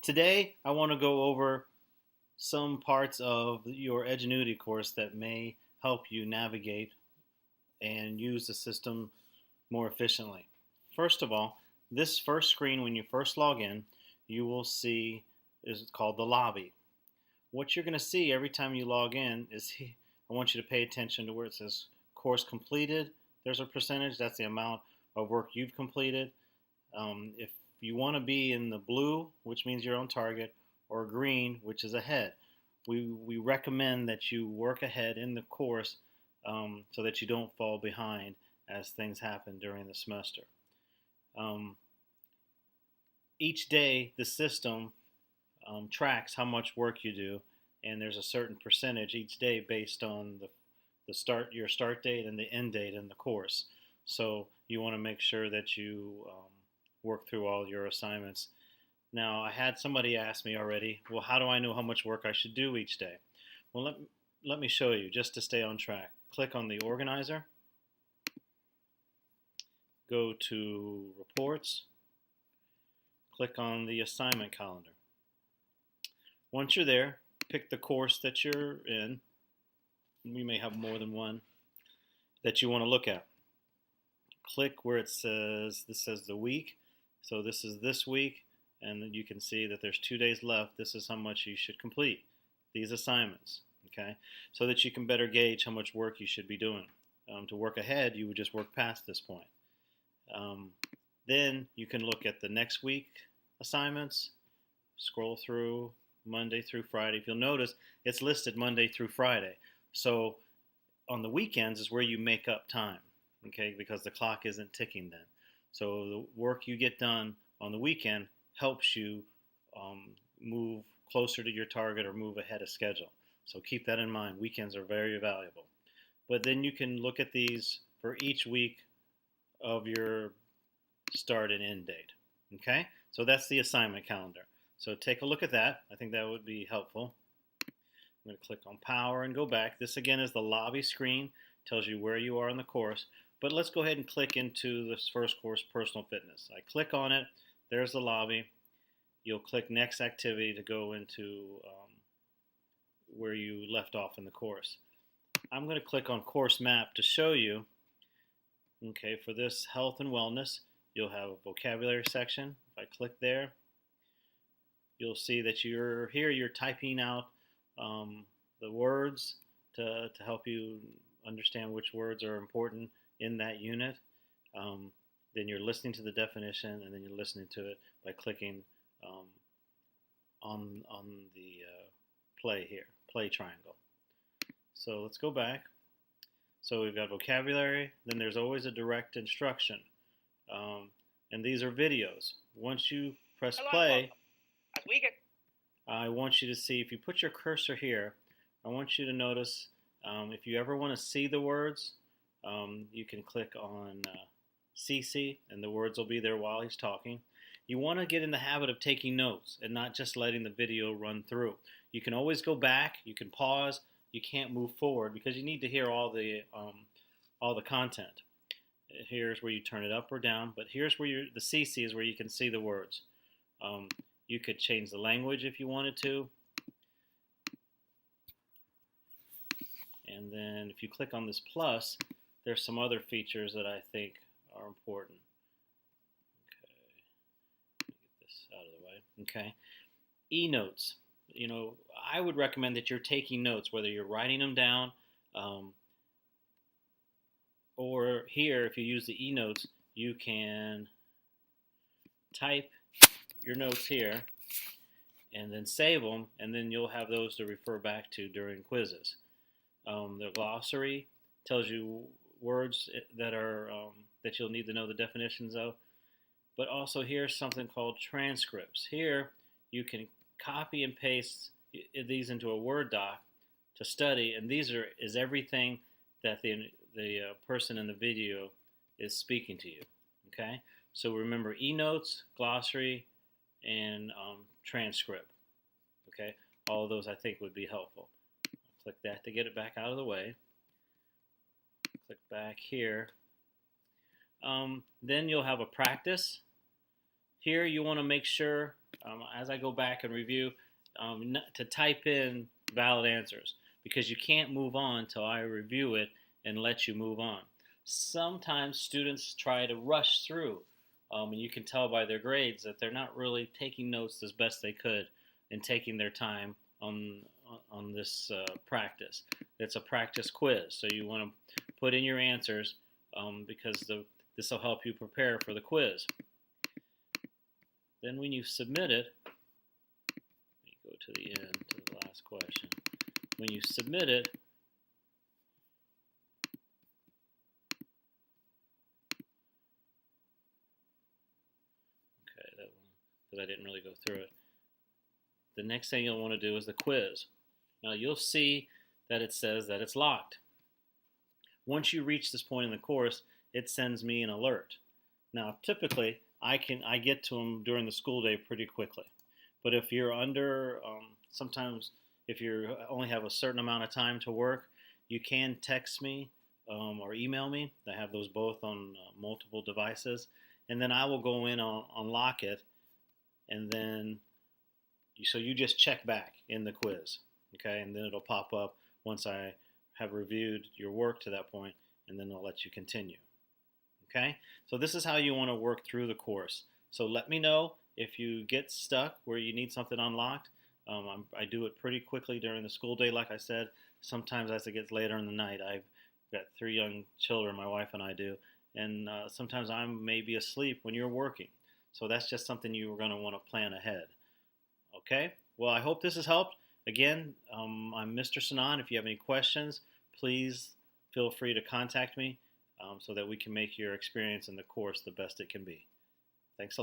Today, I want to go over some parts of your Edgenuity course that may help you navigate and use the system more efficiently. First of all, this first screen, when you first log in, you will see is called the lobby. What you're going to see every time you log in is I want you to pay attention to where it says course completed. There's a percentage, that's the amount of work you've completed. If you want to be in the blue, which means you're on target, or green, which is ahead, we recommend that you work ahead in the course so that you don't fall behind as things happen during the semester. Um, each day, the system tracks how much work you do, and there's a certain percentage each day based on your start date and the end date in the course. So you want to make sure that you work through all your assignments. Now, I had somebody ask me already, well, how do I know how much work I should do each day? Well, let me show you just to stay on track. Click on the organizer, go to reports, click on the assignment calendar. Once you're there, pick the course that you're in. We may have more than one that you want to look at. Click where this says the week. So this is this week, and you can see that there's 2 days left. This is how much you should complete these assignments, okay? So that you can better gauge how much work you should be doing. To work ahead, you would just work past this point. Then you can look at the next week assignments, scroll through Monday through Friday. If you'll notice, it's listed Monday through Friday. So on the weekends is where you make up time, okay, because the clock isn't ticking then. So the work you get done on the weekend helps you move closer to your target or move ahead of schedule. So keep that in mind. Weekends are very valuable. But then you can look at these for each week of your start and end date. Okay? So that's the assignment calendar. So take a look at that. I think that would be helpful. I'm going to click on Power and go back. This again is the lobby screen. Tells you where you are in the course. But let's go ahead and click into this first course, Personal Fitness. I click on it. There's the lobby. You'll click Next Activity to go into where you left off in the course. I'm going to click on Course Map to show you, okay, for this health and wellness, you'll have a vocabulary section. If I click there, you'll see that you're typing out the words to help you understand which words are important in that unit. Then you're listening to the definition, and then you're listening to it by clicking on the play here, play triangle. So let's go back. So we've got vocabulary, then there's always a direct instruction. And these are videos. Once you press play, I want you to see, if you put your cursor here, I want you to notice if you ever want to see the words, you can click on CC, and the words will be there while he's talking. You want to get in the habit of taking notes and not just letting the video run through. You can always go back, you can pause, you can't move forward because you need to hear all the content. Here's where you turn it up or down, but here's where the CC is where you can see the words. You could change the language if you wanted to. And then if you click on this plus, there's some other features that I think are important. Okay, let me get this out of the way. Okay, e-notes. You know, I would recommend that you're taking notes, whether you're writing them down, or here, if you use the e-notes, you can type your notes here and then save them, and then you'll have those to refer back to during quizzes. The glossary tells you words that are that you'll need to know the definitions of. But also here's something called transcripts. Here you can copy and paste these into a Word doc to study, and these is everything that the person in the video is speaking to you. Okay, so remember e-notes, glossary, and transcript. Okay, all of those I think would be helpful. I'll click that to get it back out of the way. Click back here. Then you'll have a practice. Here you want to make sure as I go back and review, to type in valid answers, because you can't move on till I review it and let you move on. Sometimes students try to rush through, and you can tell by their grades that they're not really taking notes as best they could and taking their time on this practice. It's a practice quiz, so you want to put in your answers, because this will help you prepare for the quiz. Then when you submit it, let me go to the end, to the last question. When you submit it, okay, that one, because I didn't really go through it. The next thing you'll want to do is the quiz. Now you'll see that it says that it's locked. Once you reach this point in the course, it sends me an alert. Now typically I get to them during the school day pretty quickly. But if you're under, sometimes if you only have a certain amount of time to work, you can text me or email me. I have those both on multiple devices. And then I will go in, unlock it, and then so you just check back in the quiz, okay? And then it'll pop up once I have reviewed your work to that point, and then I'll let you continue, okay? So this is how you want to work through the course. So let me know if you get stuck where you need something unlocked. I do it pretty quickly during the school day, like I said. Sometimes as it gets later in the night, I've got 3 young children, my wife and I do, and sometimes I may be asleep when you're working. So that's just something you're going to want to plan ahead. Okay, well, I hope this has helped. Again, I'm Mr. Sanan. If you have any questions, please feel free to contact me so that we can make your experience in the course the best it can be. Thanks a lot.